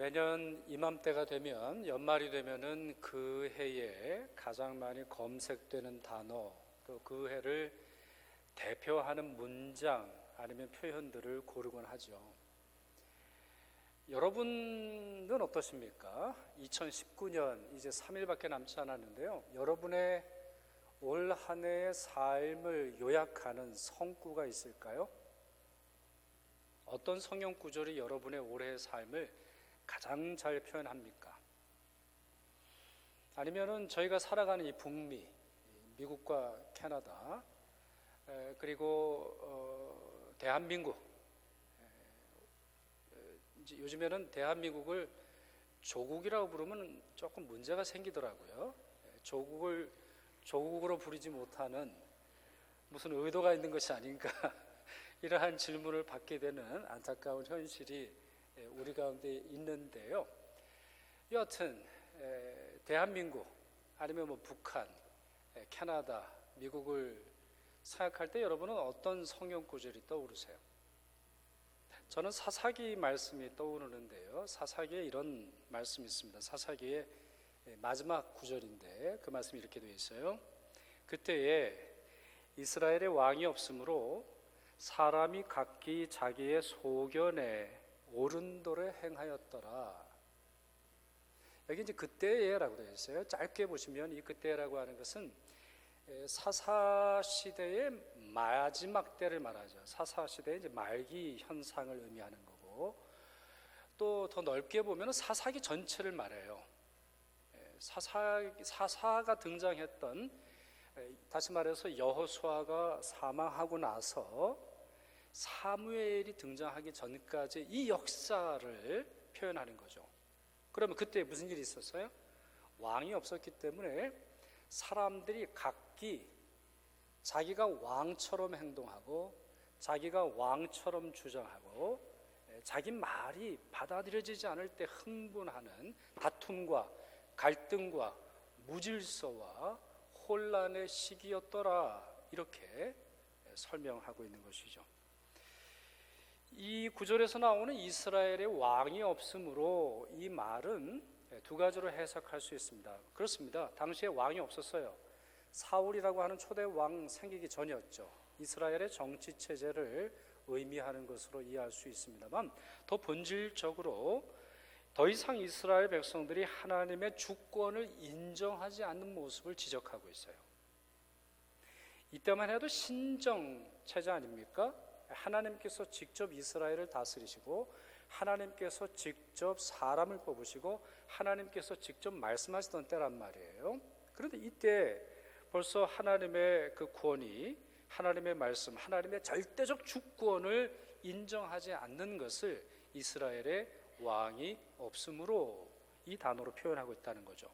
매년 이맘때가 되면 연말이 되면은 그 해에 가장 많이 검색되는 단어 또 그 해를 대표하는 문장 아니면 표현들을 고르곤 하죠. 여러분은 어떠십니까? 2019년 이제 3일밖에 남지 않았는데요. 여러분의 올 한 해의 삶을 요약하는 성구가 있을까요? 어떤 성경 구절이 여러분의 올해의 삶을 가장 잘 표현합니까? 아니면은 저희가 살아가는 이 북미, 미국과 캐나다, 그리고 대한민국, 이제 요즘에는 대한민국을 조국이라고 부르면 조금 문제가 생기더라고요. 조국으로 부르지 못하는 무슨 의도가 있는 것이 아닌가 이러한 질문을 받게 되는 안타까운 현실이 우리 가운데 있는데요. 여하튼 대한민국 아니면 뭐 북한, 캐나다, 미국을 생각할 때 여러분은 어떤 성경 구절이 떠오르세요? 저는 사사기 말씀이 떠오르는데요. 사사기에 이런 말씀이 있습니다. 사사기의 마지막 구절인데 그 말씀이 이렇게 되어 있어요. 그때에 이스라엘의 왕이 없으므로 사람이 각기 자기의 소견에 오른도를 행하였더라. 여기 이제 그때에라고 되어 있어요. 짧게 보시면 이 그때라고 하는 것은 사사 시대의 마지막 때를 말하죠. 사사 시대의 이제 말기 현상을 의미하는 거고, 또 더 넓게 보면 사사기 전체를 말해요. 사사가 등장했던, 다시 말해서 여호수아가 사망하고 나서 사무엘이 등장하기 전까지 이 역사를 표현하는 거죠. 그러면 그때 무슨 일이 있었어요? 왕이 없었기 때문에 사람들이 각기 자기가 왕처럼 행동하고 자기가 왕처럼 주장하고 자기 말이 받아들여지지 않을 때 흥분하는 다툼과 갈등과 무질서와 혼란의 시기였더라, 이렇게 설명하고 있는 것이죠. 이 구절에서 나오는 이스라엘의 왕이 없으므로 이 말은 두 가지로 해석할 수 있습니다. 그렇습니다. 당시에 왕이 없었어요. 사울이라고 하는 초대 왕 생기기 전이었죠. 이스라엘의 정치 체제를 의미하는 것으로 이해할 수 있습니다만, 더 본질적으로 더 이상 이스라엘 백성들이 하나님의 주권을 인정하지 않는 모습을 지적하고 있어요. 이때만 해도 신정 체제 아닙니까? 하나님께서 직접 이스라엘을 다스리시고 하나님께서 직접 사람을 뽑으시고 하나님께서 직접 말씀하시던 때란 말이에요. 그런데 이때 벌써 하나님의 그 구원이, 하나님의 말씀, 하나님의 절대적 주권을 인정하지 않는 것을 이스라엘의 왕이 없으므로 이 단어로 표현하고 있다는 거죠.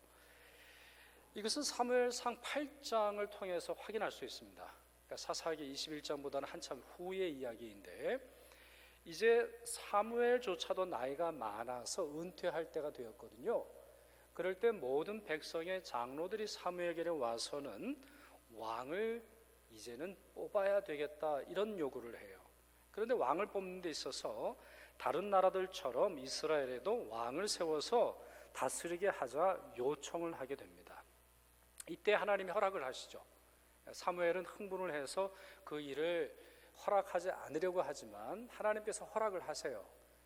이것은 사무엘상 8장을 통해서 확인할 수 있습니다. 그러니까 사사기 21장보다는 한참 후의 이야기인데, 이제 사무엘조차도 나이가 많아서 은퇴할 때가 되었거든요. 그럴 때 모든 백성의 장로들이 사무엘에게 와서는 왕을 이제는 뽑아야 되겠다, 이런 요구를 해요. 그런데 왕을 뽑는 데 있어서 다른 나라들처럼 이스라엘에도 왕을 세워서 다스리게 하자 요청을 하게 됩니다. 이때 하나님이 허락을 하시죠. 사무엘은 흥분을 해서 그 일을 허락하지 않으려고 하지만 하나님께서 허락을 하세요.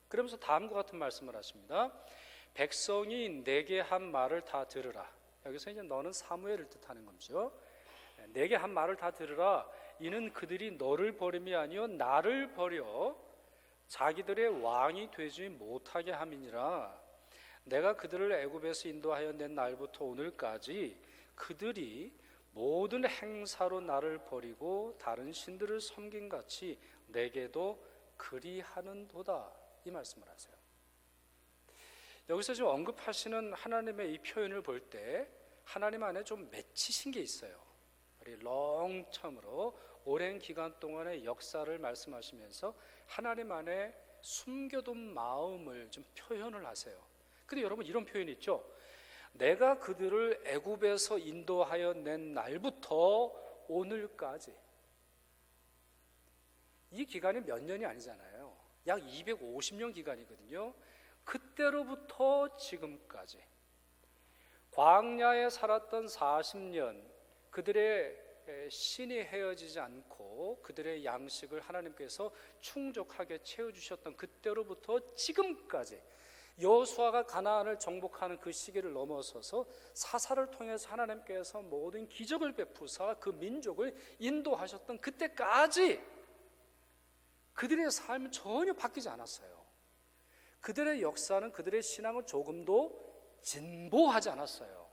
그러면서 다음과 같은 말씀을 하십니다. 백성이 내게 한 말을 다 들으라. 여기서 이제 너는 사무엘을 뜻하는 거죠. 내게 한 말을 다 들으라. 이는 그들이 너를 버림이 아니요 나를 버려 자기들의 왕이 되지 못하게 함이니라. 내가 그들을 애굽에서 인도하여 낸 날부터 오늘까지 그들이 모든 행사로 나를 버리고 다른 신들을 섬긴같이 내게도 그리하는도다, 이 말씀을 하세요. 여기서 지금 언급하시는 하나님의 이 표현을 볼 때 하나님 안에 좀 맺히신 게 있어요. 롱텀으로 오랜 기간 동안의 역사를 말씀하시면서 하나님 안에 숨겨둔 마음을 좀 표현을 하세요. 근데 여러분, 이런 표현이 있죠. 내가 그들을 애굽에서 인도하여 낸 날부터 오늘까지. 이 기간이 몇 년이 아니잖아요. 약 250년 기간이거든요. 그때로부터 지금까지 광야에 살았던 40년, 그들의 신이 헤어지지 않고 그들의 양식을 하나님께서 충족하게 채워주셨던 그때로부터 지금까지 여호수아가 가나안을 정복하는 그 시기를 넘어서서 사사를 통해서 하나님께서 모든 기적을 베푸사 그 민족을 인도하셨던 그때까지 그들의 삶은 전혀 바뀌지 않았어요. 그들의 역사는, 그들의 신앙은 조금도 진보하지 않았어요.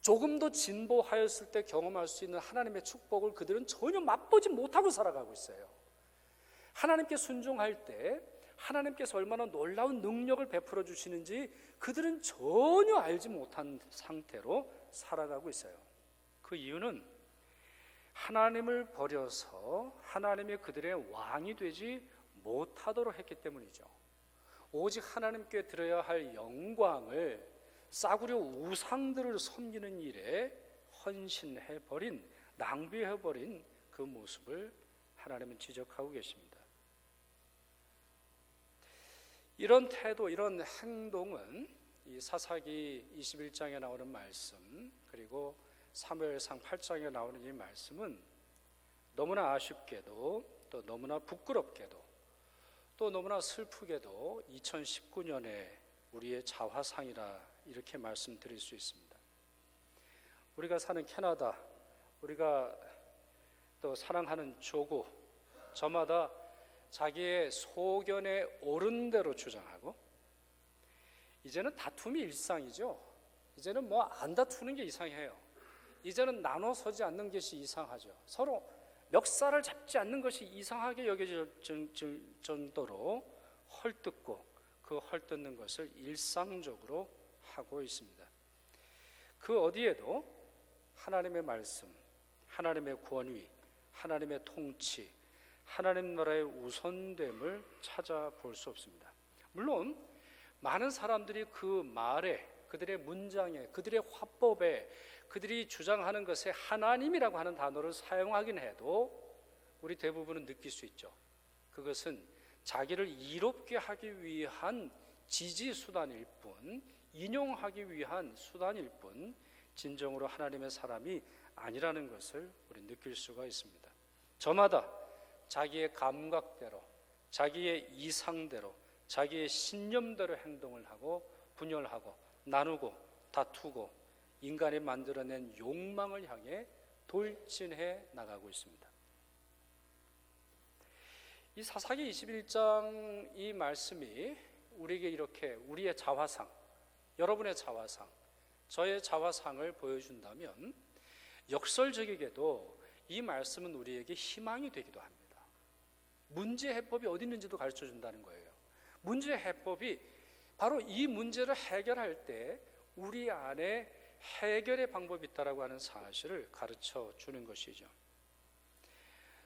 조금도 진보하였을 때 경험할 수 있는 하나님의 축복을 그들은 전혀 맛보지 못하고 살아가고 있어요. 하나님께 순종할 때 하나님께서 얼마나 놀라운 능력을 베풀어 주시는지 그들은 전혀 알지 못한 상태로 살아가고 있어요. 그 이유는 하나님을 버려서 하나님이 그들의 왕이 되지 못하도록 했기 때문이죠. 오직 하나님께 드려야 할 영광을 싸구려 우상들을 섬기는 일에 헌신해버린, 낭비해버린 그 모습을 하나님은 지적하고 계십니다. 이런 태도, 이런 행동은 이 사사기 21장에 나오는 말씀, 그리고 사무엘상 8장에 나오는 이 말씀은 너무나 아쉽게도, 또 너무나 부끄럽게도, 또 너무나 슬프게도 2019년에 우리의 자화상이라 이렇게 말씀드릴 수 있습니다. 우리가 사는 캐나다, 우리가 또 사랑하는 조국, 저마다 자기의 소견에 옳은 대로 주장하고, 이제는 다툼이 일상이죠. 이제는 뭐 안 다투는 게 이상해요. 이제는 나눠서지 않는 것이 이상하죠. 서로 멱살을 잡지 않는 것이 이상하게 여겨질 정도로 헐뜯고 그 헐뜯는 것을 일상적으로 하고 있습니다. 그 어디에도 하나님의 말씀, 하나님의 권위, 하나님의 통치, 하나님 나라의 우선됨을 찾아볼 수 없습니다. 물론 많은 사람들이 그 말에, 그들의 문장에, 그들의 화법에, 그들이 주장하는 것에 하나님이라고 하는 단어를 사용하긴 해도 우리 대부분은 느낄 수 있죠. 그것은 자기를 이롭게 하기 위한 지지수단일 뿐, 인용하기 위한 수단일 뿐, 진정으로 하나님의 사람이 아니라는 것을 우리 느낄 수가 있습니다. 저마다 자기의 감각대로, 자기의 이상대로, 자기의 신념대로 행동을 하고 분열하고 나누고 다투고 인간이 만들어낸 욕망을 향해 돌진해 나가고 있습니다. 이 사사기 21장 이 말씀이 우리에게 이렇게 우리의 자화상, 여러분의 자화상, 저의 자화상을 보여준다면 역설적이게도 이 말씀은 우리에게 희망이 되기도 합니다. 문제 해법이 어디 있는지도 가르쳐 준다는 거예요. 문제 해법이 바로 이 문제를 해결할 때 우리 안에 해결의 방법이 있다라고 하는 사실을 가르쳐 주는 것이죠.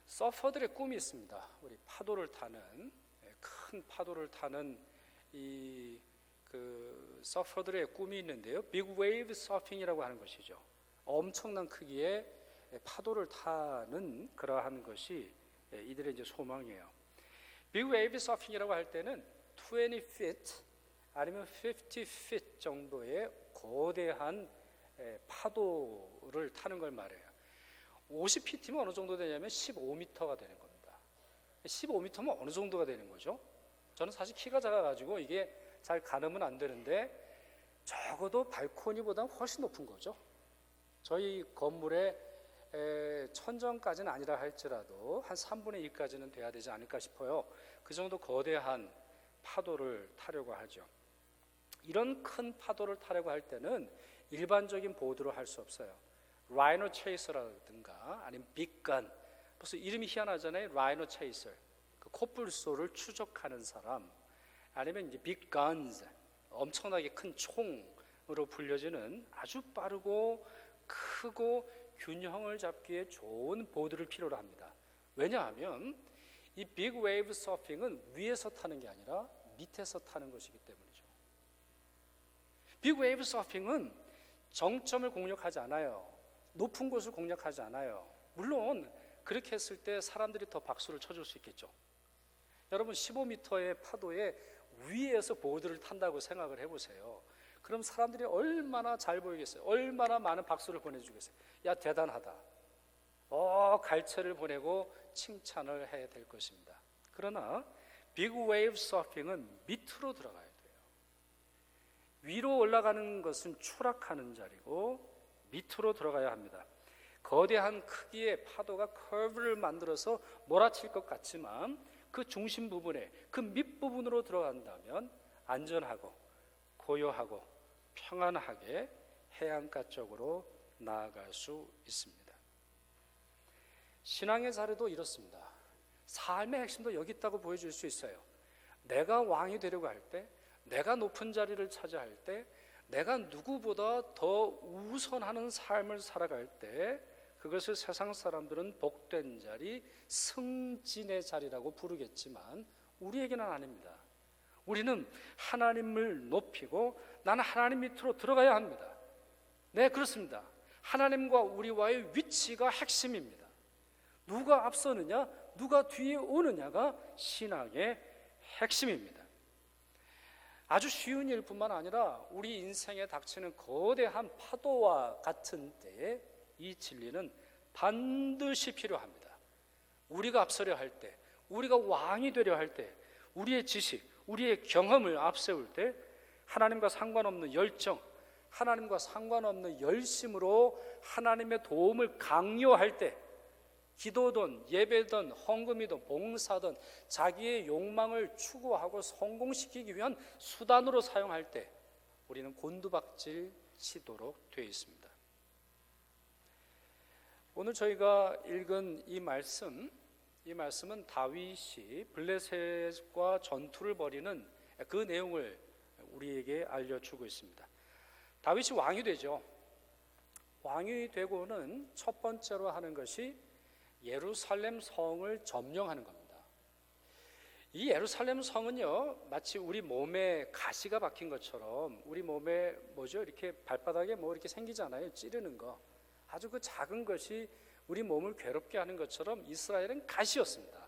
서퍼들의 꿈이 있습니다. 우리 파도를 타는, 큰 파도를 타는 이 서퍼들의 꿈이 있는데요. 빅 웨이브 서핑이라고 하는 것이죠. 엄청난 크기의 파도를 타는 그러한 것이 이들의 이제 소망이에요. 빅 웨이브 서핑이라고 할 때는 20 feet 아니면 50 feet 정도의 거대한 파도를 타는 걸 말해요. 50ft면 어느 정도 되냐면 15m가 되는 겁니다. 15m면 어느 정도가 되는 거죠? 저는 사실 키가 작아가지고 이게 잘 가늠은 안 되는데 적어도 발코니보다 훨씬 높은 거죠. 저희 건물의 천정까지는 아니라 할지라도 한 3분의 2까지는 돼야 되지 않을까 싶어요. 그 정도 거대한 파도를 타려고 하죠. 이런 큰 파도를 타려고 할 때는 일반적인 보드로 할 수 없어요. 라이노 체이서라든가 아니면 빅간, 벌써 이름이 희한하잖아요. 라이노 체이서, 그 코뿔소를 추적하는 사람, 아니면 이제 빅간즈, 엄청나게 큰 총으로 불려지는 아주 빠르고 크고 균형을 잡기에 좋은 보드를 필요로 합니다. 왜냐하면 이 빅 웨이브 서핑은 위에서 타는 게 아니라 밑에서 타는 것이기 때문이죠. 빅 웨이브 서핑은 정점을 공략하지 않아요. 높은 곳을 공략하지 않아요. 물론 그렇게 했을 때 사람들이 더 박수를 쳐줄 수 있겠죠. 여러분 15m의 파도에 위에서 보드를 탄다고 생각을 해보세요. 그럼 사람들이 얼마나 잘 보이겠어요? 얼마나 많은 박수를 보내주겠어요? 야, 대단하다. 갈채를 보내고 칭찬을 해야 될 것입니다. 그러나 빅 웨이브 서핑은 밑으로 들어가야 돼요. 위로 올라가는 것은 추락하는 자리고 밑으로 들어가야 합니다. 거대한 크기의 파도가 커브를 만들어서 몰아칠 것 같지만 그 중심 부분에, 그 밑부분으로 들어간다면 안전하고 고요하고 평안하게 해안가 쪽으로 나아갈 수 있습니다. 신앙의 자리도 이렇습니다. 삶의 핵심도 여기 있다고 보여줄 수 있어요. 내가 왕이 되려고 할 때, 내가 높은 자리를 차지할 때, 내가 누구보다 더 우선하는 삶을 살아갈 때 그것을 세상 사람들은 복된 자리, 승진의 자리라고 부르겠지만 우리에게는 아닙니다. 우리는 하나님을 높이고 나는 하나님 밑으로 들어가야 합니다. 네, 그렇습니다. 하나님과 우리와의 위치가 핵심입니다. 누가 앞서느냐, 누가 뒤에 오느냐가 신앙의 핵심입니다. 아주 쉬운 일뿐만 아니라 우리 인생에 닥치는 거대한 파도와 같은 때에 이 진리는 반드시 필요합니다. 우리가 앞서려 할 때, 우리가 왕이 되려 할 때, 우리의 지식, 우리의 경험을 앞세울 때 하나님과 상관없는 열정, 하나님과 상관없는 열심으로 하나님의 도움을 강요할 때, 기도든 예배든 헌금이든 봉사든 자기의 욕망을 추구하고 성공시키기 위한 수단으로 사용할 때 우리는 곤두박질 치도록 되어 있습니다. 오늘 저희가 읽은 이 말씀은 다윗이 블레셋과 전투를 벌이는 그 내용을 우리에게 알려주고 있습니다. 다윗이 왕이 되죠. 왕이 되고는 첫 번째로 하는 것이 예루살렘 성을 점령하는 겁니다. 이 예루살렘 성은요, 마치 우리 몸에 가시가 박힌 것처럼 우리 몸에 이렇게 발바닥에 이렇게 생기잖아요. 찌르는 거. 아주 그 작은 것이 우리 몸을 괴롭게 하는 것처럼 이스라엘은 가시였습니다.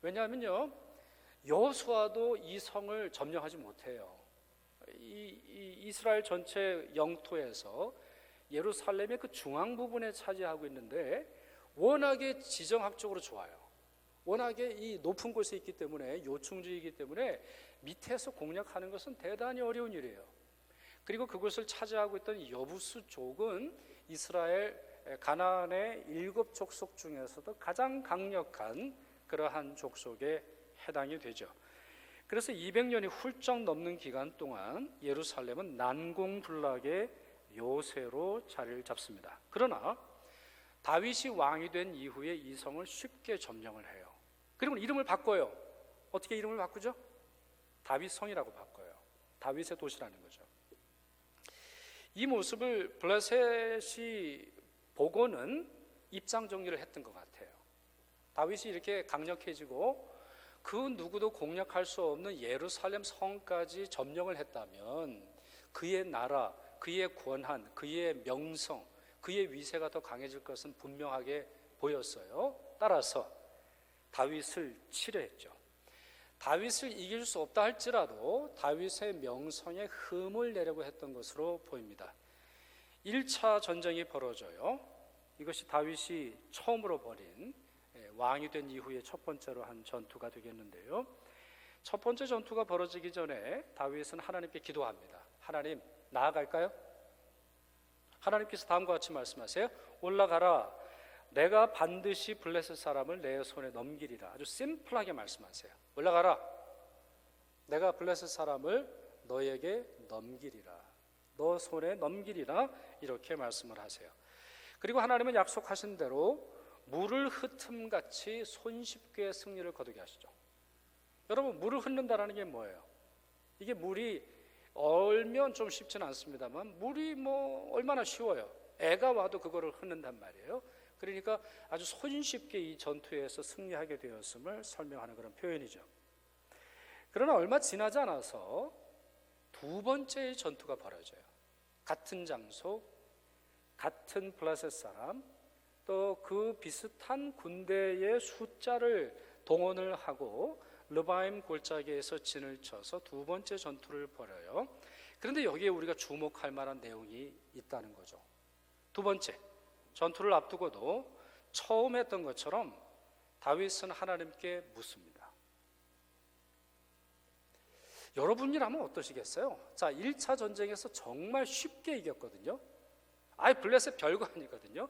왜냐하면요, 여호수아도 이 성을 점령하지 못해요. 이스라엘 전체 영토에서 예루살렘의 그 중앙 부분에 차지하고 있는데 워낙에 지정학적으로 좋아요. 워낙에 이 높은 곳에 있기 때문에, 요충지이기 때문에 밑에서 공략하는 것은 대단히 어려운 일이에요. 그리고 그것을 차지하고 있던 여부수족은 이스라엘 가나안의 7 족속 중에서도 가장 강력한 그러한 족속에 해당이 되죠. 그래서 200년이 훌쩍 넘는 기간 동안 예루살렘은 난공불락의 요새로 자리를 잡습니다. 그러나 다윗이 왕이 된 이후에 이 성을 쉽게 점령을 해요. 그리고 이름을 바꿔요. 어떻게 이름을 바꾸죠? 다윗성이라고 바꿔요. 다윗의 도시라는 거죠. 이 모습을 블레셋이 보고는 입장 정리를 했던 것 같아요. 다윗이 이렇게 강력해지고 그 누구도 공략할 수 없는 예루살렘 성까지 점령을 했다면 그의 나라, 그의 권한, 그의 명성, 그의 위세가 더 강해질 것은 분명하게 보였어요. 따라서 다윗을 치려했죠. 다윗을 이길 수 없다 할지라도 다윗의 명성에 흠을 내려고 했던 것으로 보입니다. 1차 전쟁이 벌어져요. 이것이 다윗이 처음으로 벌인 왕이 된 이후에 첫 번째로 한 전투가 되겠는데요. 첫 번째 전투가 벌어지기 전에 다윗은 하나님께 기도합니다. 하나님, 나아갈까요? 하나님께서 다음과 같이 말씀하세요. 올라가라. 내가 반드시 블레셋 사람을 내 손에 넘기리라. 아주 심플하게 말씀하세요. 올라가라. 내가 블레셋 사람을 너에게 넘기리라. 너 손에 넘기리라. 이렇게 말씀을 하세요. 그리고 하나님은 약속하신 대로 물을 흩음같이 손쉽게 승리를 거두게 하시죠. 여러분, 물을 흩는다라는 게 뭐예요? 이게 물이 얼면 좀 쉽지는 않습니다만 물이 얼마나 쉬워요. 애가 와도 그거를 흩는단 말이에요. 그러니까 아주 손쉽게 이 전투에서 승리하게 되었음을 설명하는 그런 표현이죠. 그러나 얼마 지나지 않아서 두 번째의 전투가 벌어져요. 같은 장소, 같은 블레셋 사람, 또 그 비슷한 군대의 숫자를 동원을 하고 르바임 골짜기에서 진을 쳐서 두 번째 전투를 벌여요. 그런데 여기에 우리가 주목할 만한 내용이 있다는 거죠. 두 번째, 전투를 앞두고도 처음 했던 것처럼 다윗은 하나님께 묻습니다. 여러분이라면 어떠시겠어요? 자, 1차 전쟁에서 정말 쉽게 이겼거든요. 블레셋 별거 아니거든요.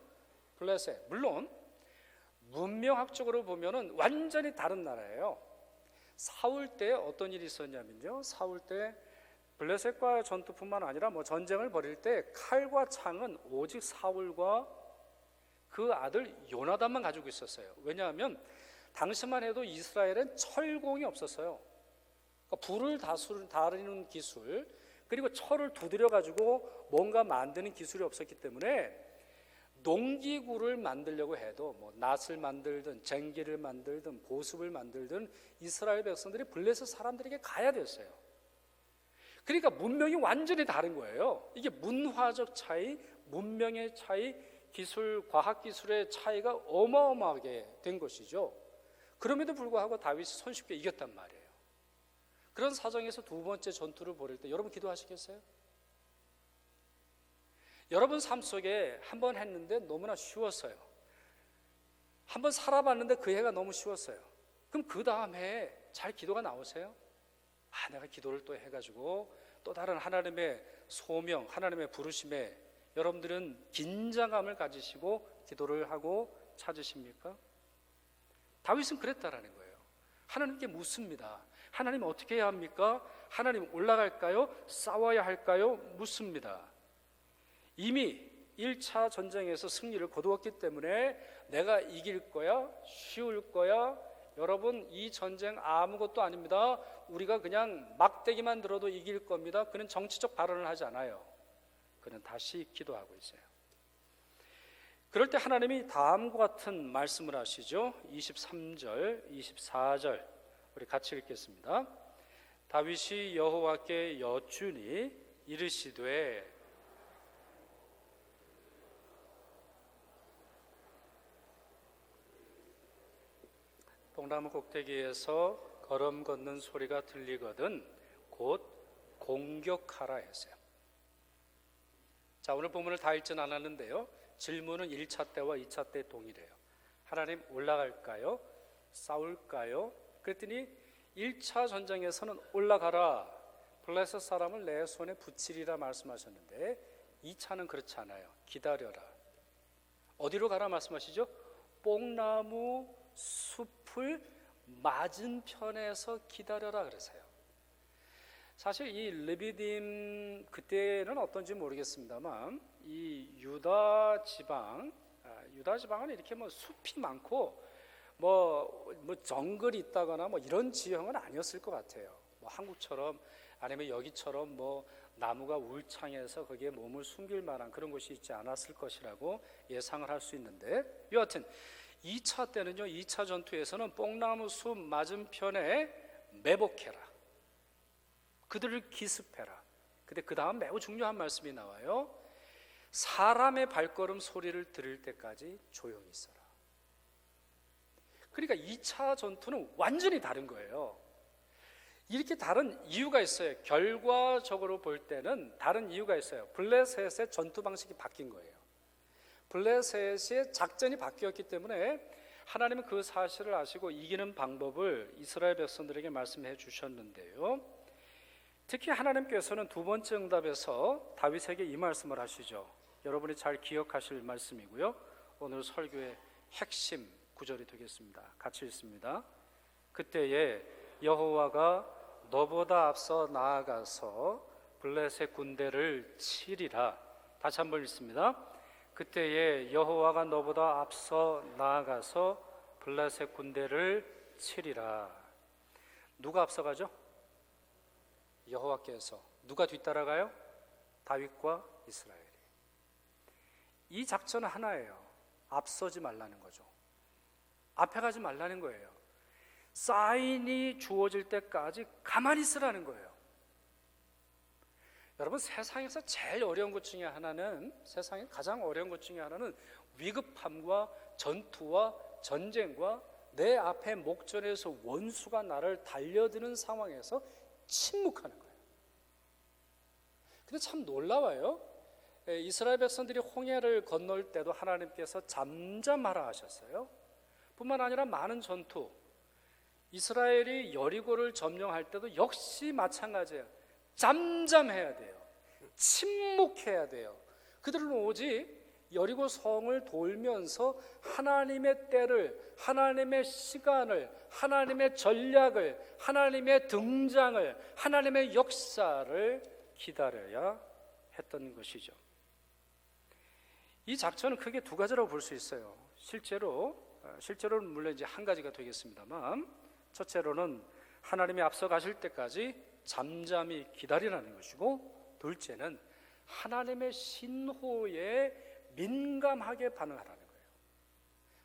블레셋, 물론 문명학적으로 보면은 완전히 다른 나라예요. 사울 때 어떤 일이 있었냐면요, 사울 때 블레셋과 전투뿐만 아니라 전쟁을 벌일 때 칼과 창은 오직 사울과 그 아들 요나단만 가지고 있었어요. 왜냐하면 당시만 해도 이스라엘엔 철공이 없었어요. 그러니까 불을 다루는 기술, 그리고 철을 두드려 가지고 뭔가 만드는 기술이 없었기 때문에 농기구를 만들려고 해도 낫을 만들든 쟁기를 만들든 보습을 만들든 이스라엘 백성들이 블레셋 사람들에게 가야 됐어요. 그러니까 문명이 완전히 다른 거예요. 이게 문화적 차이, 문명의 차이, 기술, 과학기술의 차이가 어마어마하게 된 것이죠. 그럼에도 불구하고 다윗이 손쉽게 이겼단 말이에요. 그런 사정에서 두 번째 전투를 벌일 때 여러분 기도하시겠어요? 여러분 삶 속에 한 번 했는데 너무나 쉬웠어요. 한 번 살아봤는데 그 해가 너무 쉬웠어요. 그럼 그 다음 해에 잘 기도가 나오세요? 내가 기도를 또 해가지고 또 다른 하나님의 소명, 하나님의 부르심에 여러분들은 긴장감을 가지시고 기도를 하고 찾으십니까? 다윗은 그랬다라는 거예요. 하나님께 묻습니다. 하나님 어떻게 해야 합니까? 하나님 올라갈까요? 싸워야 할까요? 묻습니다. 이미 1차 전쟁에서 승리를 거두었기 때문에 내가 이길 거야? 쉬울 거야? 여러분, 이 전쟁 아무것도 아닙니다. 우리가 그냥 막대기만 들어도 이길 겁니다. 그는 정치적 발언을 하지 않아요. 그는 다시 기도하고 있어요. 그럴 때 하나님이 다음과 같은 말씀을 하시죠. 23절, 24절 우리 같이 읽겠습니다. 다윗이 여호와께 여쭈니 이르시되 뽕나무 꼭대기에서 걸음 걷는 소리가 들리거든 곧 공격하라 했어요. 자, 오늘 본문을 다 읽지는 않았는데요, 질문은 1차 때와 2차 때 동일해요. 하나님 올라갈까요? 싸울까요? 그랬더니 1차 전쟁에서는 올라가라, 블레셋 사람을 내 손에 붙이리라 말씀하셨는데 2차는 그렇지 않아요. 기다려라. 어디로 가라 말씀하시죠? 뽕나무 숲을 맞은편에서 기다려라 그러세요. 사실 이 르비딤 그때는 어떤지 모르겠습니다만 이 유다 지방은 이렇게 숲이 많고 정글이 있다거나 이런 지형은 아니었을 것 같아요. 한국처럼 아니면 여기처럼 나무가 울창해서 거기에 몸을 숨길 만한 그런 곳이 있지 않았을 것이라고 예상을 할 수 있는데, 여하튼 2차 때는요, 2차 전투에서는 뽕나무 숲 맞은편에 매복해라, 그들을 기습해라. 근데 그 다음 매우 중요한 말씀이 나와요. 사람의 발걸음 소리를 들을 때까지 조용히 있어라. 그러니까 2차 전투는 완전히 다른 거예요. 이렇게 다른 이유가 있어요. 결과적으로 볼 때는 다른 이유가 있어요. 블레셋의 전투 방식이 바뀐 거예요. 블레셋의 작전이 바뀌었기 때문에 하나님은 그 사실을 아시고 이기는 방법을 이스라엘 백성들에게 말씀해 주셨는데요, 특히 하나님께서는 두 번째 응답에서 다윗에게 이 말씀을 하시죠. 여러분이 잘 기억하실 말씀이고요, 오늘 설교의 핵심 구절이 되겠습니다. 같이 읽습니다. 그때에 여호와가 너보다 앞서 나아가서 블레셋 군대를 치리라. 다시 한번 읽습니다. 그때에 여호와가 너보다 앞서 나아가서 블레셋 군대를 치리라. 누가 앞서가죠? 여호와께서. 누가 뒤따라가요? 다윗과 이스라엘이. 이 작전은 하나예요. 앞서지 말라는 거죠. 앞에 가지 말라는 거예요. 사인이 주어질 때까지 가만히 있으라는 거예요. 여러분, 세상에서 제일 어려운 것 중에 하나는, 세상에 가장 어려운 것 중에 하나는 위급함과 전투와 전쟁과 내 앞에 목전에서 원수가 나를 달려드는 상황에서 침묵하는 거예요. 근데 참 놀라워요. 이스라엘 백성들이 홍해를 건널 때도 하나님께서 잠잠하라 하셨어요. 뿐만 아니라 많은 전투, 이스라엘이 여리고를 점령할 때도 역시 마찬가지예요. 잠잠해야 돼요. 침묵해야 돼요. 그들은 오직 여리고 성을 돌면서 하나님의 때를, 하나님의 시간을, 하나님의 전략을, 하나님의 등장을, 하나님의 역사를 기다려야 했던 것이죠. 이 작전은 크게 두 가지라고 볼 수 있어요. 실제로는 물론 이제 한 가지가 되겠습니다만, 첫째로는 하나님이 앞서 가실 때까지 잠잠히 기다리라는 것이고, 둘째는 하나님의 신호에 민감하게 반응하라는 거예요.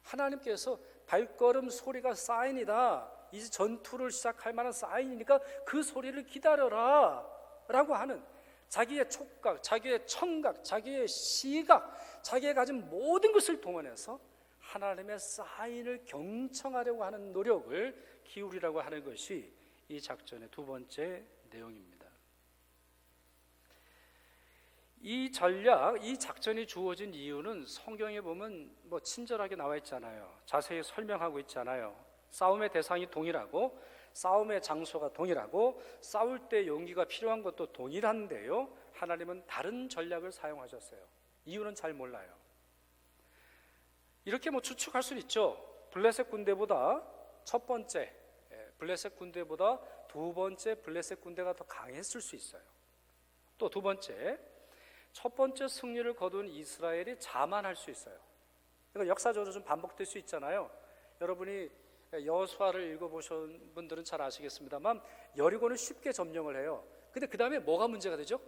하나님께서 발걸음 소리가 사인이다, 이제 전투를 시작할 만한 사인이니까 그 소리를 기다려라 라고 하는 자기의 촉각, 자기의 청각, 자기의 시각, 자기가 가진 모든 것을 동원해서 하나님의 사인을 경청하려고 하는 노력을 기울이라고 하는 것이 이 작전의 두 번째 내용입니다. 이 전략, 이 작전이 주어진 이유는 성경에 보면 친절하게 나와 있잖아요. 자세히 설명하고 있잖아요. 싸움의 대상이 동일하고, 싸움의 장소가 동일하고, 싸울 때 용기가 필요한 것도 동일한데요, 하나님은 다른 전략을 사용하셨어요. 이유는 잘 몰라요. 이렇게 추측할 수는 있죠. 블레셋 군대보다 첫 번째 블레셋 군대보다 두 번째 블레셋 군대가 더 강했을 수 있어요. 또 두 번째, 첫 번째 승리를 거둔 이스라엘이 자만할 수 있어요. 이거 역사적으로 좀 반복될 수 있잖아요. 여러분이 여호수아를 읽어보신 분들은 잘 아시겠습니다만, 여리고는 쉽게 점령을 해요. 근데 그 다음에 뭐가 문제가 되죠?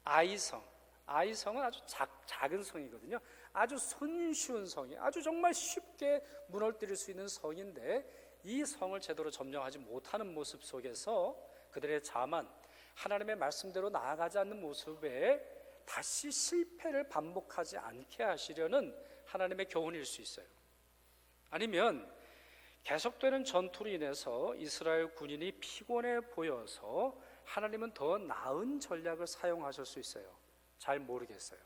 아이성. 아이성은 아주 작은 성이거든요. 아주 손쉬운 성이, 아주 정말 쉽게 무너뜨릴 수 있는 성인데, 이 성을 제대로 점령하지 못하는 모습 속에서 그들의 자만, 하나님의 말씀대로 나아가지 않는 모습에 다시 실패를 반복하지 않게 하시려는 하나님의 교훈일 수 있어요. 아니면 계속되는 전투로 인해서 이스라엘 군인이 피곤해 보여서 하나님은 더 나은 전략을 사용하실 수 있어요. 잘 모르겠어요.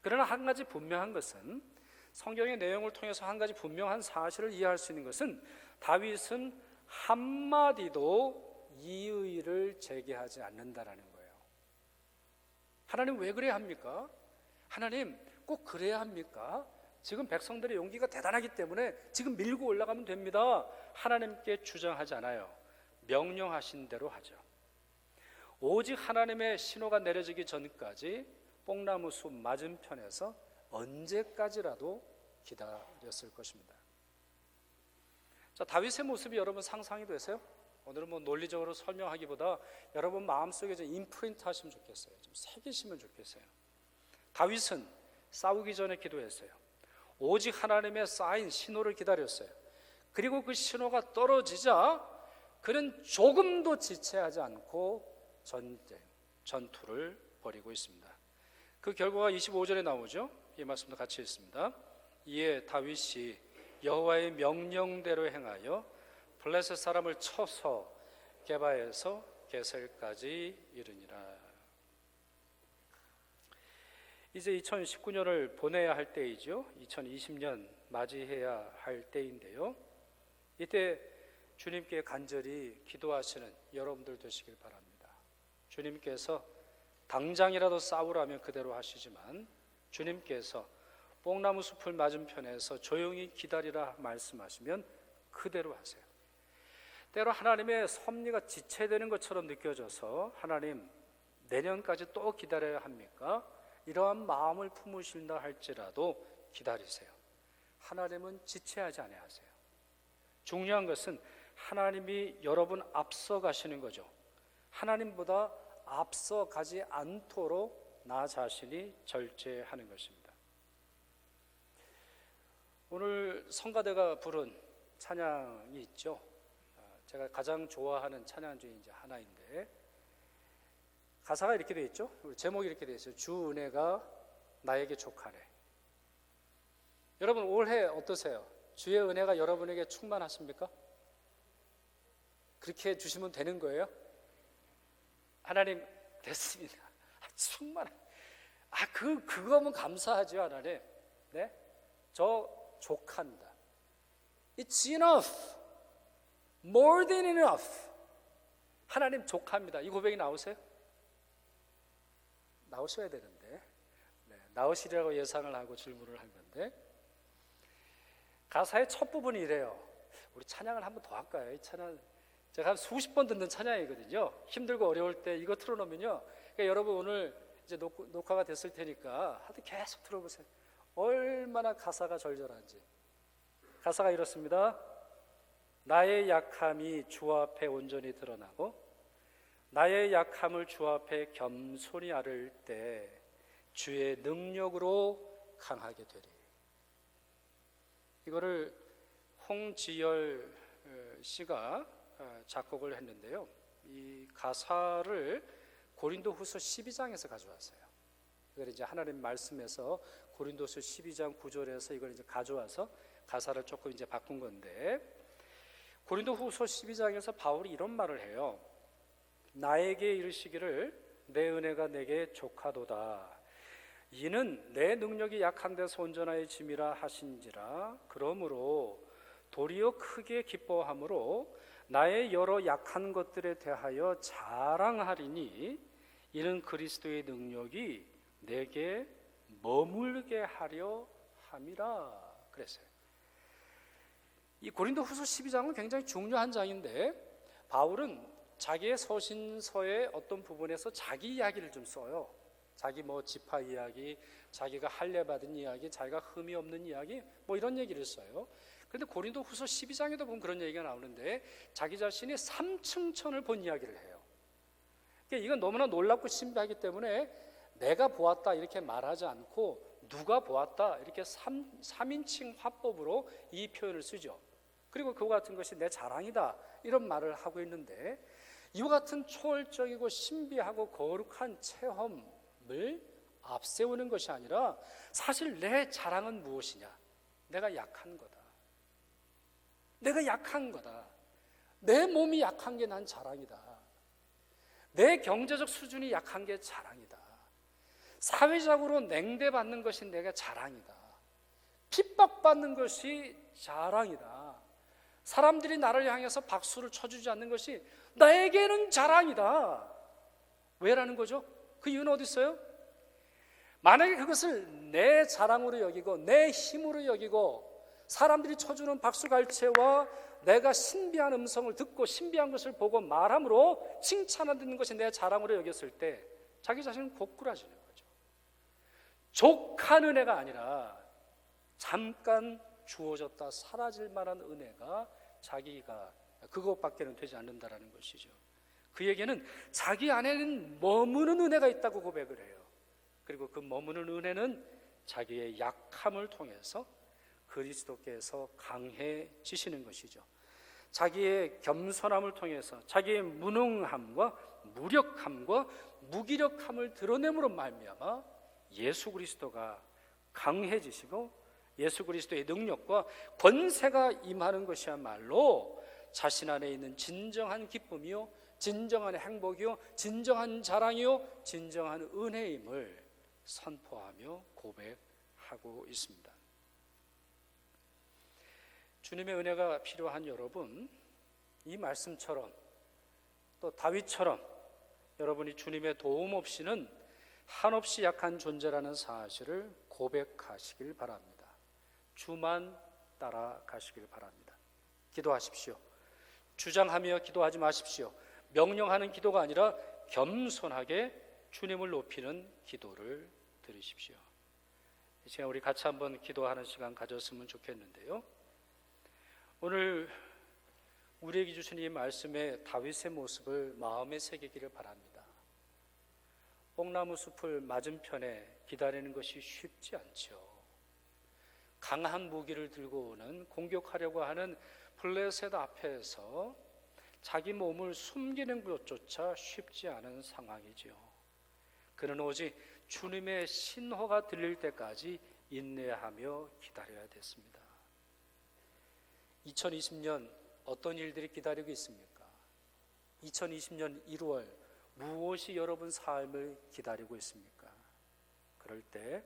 그러나 한 가지 분명한 것은, 성경의 내용을 통해서 한 가지 분명한 사실을 이해할 수 있는 것은, 다윗은 한마디도 이의를 제기하지 않는다라는 거예요. 하나님 왜 그래야 합니까? 하나님 꼭 그래야 합니까? 지금 백성들의 용기가 대단하기 때문에 지금 밀고 올라가면 됩니다. 하나님께 주장하지 않아요. 명령하신 대로 하죠. 오직 하나님의 신호가 내려지기 전까지 뽕나무 숲 맞은편에서 언제까지라도 기다렸을 것입니다. 자, 다윗의 모습이 여러분 상상이 되세요? 오늘은 논리적으로 설명하기보다 여러분 마음속에 좀 임프린트 하시면 좋겠어요. 좀 새기시면 좋겠어요. 다윗은 싸우기 전에 기도했어요. 오직 하나님의 사인, 신호를 기다렸어요. 그리고 그 신호가 떨어지자 그는 조금도 지체하지 않고 전투를 벌이고 있습니다. 그 결과가 25절에 나오죠. 이 말씀도 같이 읽습니다. 이에 다윗이 여호와의 명령대로 행하여 블레셋 사람을 쳐서 게바에서 게셀까지 이르니라. 이제 2019년을 보내야 할 때이죠. 2020년 맞이해야 할 때인데요, 이때 주님께 간절히 기도하시는 여러분들 되시길 바랍니다. 주님께서 당장이라도 싸우라면 그대로 하시지만, 주님께서 뽕나무 숲을 맞은편에서 조용히 기다리라 말씀하시면 그대로 하세요. 때로 하나님의 섭리가 지체되는 것처럼 느껴져서, 하나님 내년까지 또 기다려야 합니까? 이러한 마음을 품으신다 할지라도 기다리세요. 하나님은 지체하지 아니하세요. 중요한 것은 하나님이 여러분 앞서 가시는 거죠. 하나님보다 앞서 가지 않도록 나 자신이 절제하는 것입니다. 오늘 성가대가 부른 찬양이 있죠. 제가 가장 좋아하는 찬양 중에 이제 하나인데, 가사가 이렇게 되어 있죠. 제목이 이렇게 되어 있어요. 주 은혜가 나에게 족하네. 여러분 올해 어떠세요? 주의 은혜가 여러분에게 충만하십니까? 그렇게 해주시면 되는 거예요? 하나님 됐습니다. 충만한. 그거면 감사하죠, 하나님. 네? 저 족합니다. It's enough. More than enough. 하나님 족합니다. 이 고백이 나오세요? 나오셔야 되는데. 네, 나오시리라고 예상을 하고 질문을 한 건데, 가사의 첫 부분이 이래요. 우리 찬양을 한 번 더 할까요? 이 찬양 제가 한 수십 번 듣는 찬양이거든요. 힘들고 어려울 때 이거 틀어놓으면요, 그러니까 여러분 오늘 이제 녹화가 됐을 테니까 하여튼 계속 들어보세요. 얼마나 가사가 절절한지. 가사가 이렇습니다. 나의 약함이 주 앞에 온전히 드러나고 나의 약함을 주 앞에 겸손히 앓을 때 주의 능력으로 강하게 되리. 이거를 홍지열 씨가 작곡을 했는데요, 이 가사를 고린도후서 12장에서 가져왔어요. 이걸 이제 하나님 말씀에서 고린도서 12장 9절에서 이걸 이제 가져와서 가사를 조금 이제 바꾼 건데, 고린도후서 12장에서 바울이 이런 말을 해요. 나에게 이르시기를 내 은혜가 내게 족하도다. 이는 내 능력이 약한 데서 온전하여 짐이라 하신지라. 그러므로 도리어 크게 기뻐함으로 나의 여러 약한 것들에 대하여 자랑하리니 이는 그리스도의 능력이 내게 머물게 하려 함이라 그랬어요. 이 고린도후서 12장은 굉장히 중요한 장인데, 바울은 자기의 서신서의 어떤 부분에서 자기 이야기를 좀 써요. 자기 지파 이야기, 자기가 할례 받은 이야기, 자기가 흠이 없는 이야기, 이런 얘기를 써요. 그런데 고린도후서 12장에도 보면 그런 얘기가 나오는데, 자기 자신이 3층천을 본 이야기를 해요. 그러니까 이건 너무나 놀랍고 신비하기 때문에 내가 보았다 이렇게 말하지 않고 누가 보았다 이렇게 3인칭 화법으로 이 표현을 쓰죠. 그리고 그와 같은 것이 내 자랑이다 이런 말을 하고 있는데, 이와 같은 초월적이고 신비하고 거룩한 체험을 앞세우는 것이 아니라, 사실 내 자랑은 무엇이냐? 내가 약한 거다. 내가 약한 거다. 내 몸이 약한 게 난 자랑이다. 내 경제적 수준이 약한 게 자랑이다. 사회적으로 냉대받는 것이 내가 자랑이다. 핍박받는 것이 자랑이다. 사람들이 나를 향해서 박수를 쳐주지 않는 것이 나에게는 자랑이다. 왜라는 거죠? 그 이유는 어디 있어요? 만약에 그것을 내 자랑으로 여기고 내 힘으로 여기고 사람들이 쳐주는 박수갈채와 내가 신비한 음성을 듣고 신비한 것을 보고 말함으로 칭찬하는 것이 내 자랑으로 여겼을 때 자기 자신은 고꾸라지는 거죠. 족한 은혜가 아니라 잠깐 주어졌다 사라질 만한 은혜가 자기가 그것밖에는 되지 않는다라는 것이죠. 그에게는 자기 안에는 머무는 은혜가 있다고 고백을 해요. 그리고 그 머무는 은혜는 자기의 약함을 통해서 그리스도께서 강해지시는 것이죠. 자기의 겸손함을 통해서 자기의 무능함과 무력함과 무기력함을 드러냄으로 말미암아 예수 그리스도가 강해지시고 예수 그리스도의 능력과 권세가 임하는 것이야말로 자신 안에 있는 진정한 기쁨이요, 진정한 행복이요, 진정한 자랑이요, 진정한 은혜임을 선포하며 고백하고 있습니다. 주님의 은혜가 필요한 여러분, 이 말씀처럼 또 다윗처럼 여러분이 주님의 도움 없이는 한없이 약한 존재라는 사실을 고백하시길 바랍니다. 주만 따라가시길 바랍니다. 기도하십시오. 주장하며 기도하지 마십시오. 명령하는 기도가 아니라 겸손하게 주님을 높이는 기도를 드리십시오. 이 시간 우리 같이 한번 기도하는 시간 가졌으면 좋겠는데요, 오늘 우리에게 주신 이 말씀의 다윗의 모습을 마음에 새기기를 바랍니다. 뽕나무 숲을 맞은편에 기다리는 것이 쉽지 않죠. 강한 무기를 들고 오는 공격하려고 하는 블레셋 앞에서 자기 몸을 숨기는 것조차 쉽지 않은 상황이죠. 그는 오직 주님의 신호가 들릴 때까지 인내하며 기다려야 됐습니다. 2020년 어떤 일들이 기다리고 있습니까? 2020년 1월 무엇이 여러분 삶을 기다리고 있습니까? 그럴 때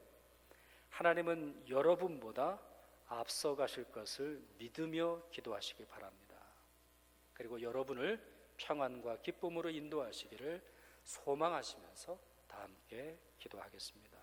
하나님은 여러분보다 앞서 가실 것을 믿으며 기도하시기 바랍니다. 그리고 여러분을 평안과 기쁨으로 인도하시기를 소망하시면서 다 함께 기도하겠습니다.